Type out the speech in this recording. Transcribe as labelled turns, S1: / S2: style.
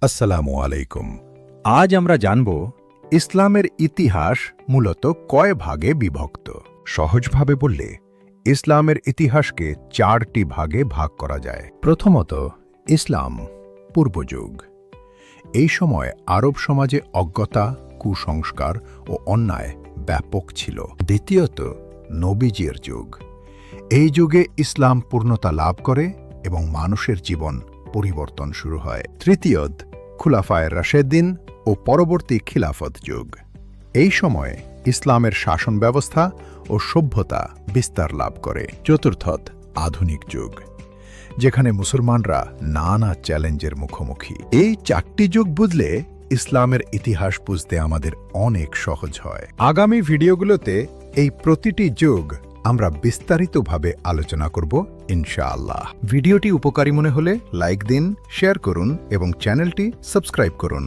S1: আসসালামু আলাইকুম। আজ আমরা জানব ইসলামের ইতিহাস মূলত কয় ভাগে বিভক্ত। সহজভাবে বললে ইসলামের ইতিহাসকে 4টি ভাগে ভাগ করা যায়। প্রথমত, ইসলাম পূর্বযুগ। এই সময় আরব সমাজে অজ্ঞতা, কুসংস্কার ও অন্যায় ব্যাপক ছিল। দ্বিতীয়ত, নবীজির যুগ। এই যুগে ইসলাম পূর্ণতা লাভ করে এবং মানুষের জীবন পরিবর্তন শুরু হয়। তৃতীয়ত, খুলাফায়ে রাশেদিন ও পরবর্তী খিলাফত যুগ। এই সময়ে ইসলামের শাসন ব্যবস্থা ও সভ্যতা বিস্তার লাভ করে। চতুর্থত, আধুনিক যুগ, যেখানে মুসলমানরা নানা চ্যালেঞ্জের মুখোমুখি। এই 4টি যুগ বুঝলে ইসলামের ইতিহাস বুঝতে আমাদের অনেক সহজ হয়। আগামী ভিডিওগুলোতে এই প্রতিটি যুগ আমরা বিস্তারিতভাবে আলোচনা করব ইনশাআল্লাহ। ভিডিওটি উপকারী মনে হলে লাইক দিন, শেয়ার করুন এবং চ্যানেলটি সাবস্ক্রাইব করুন।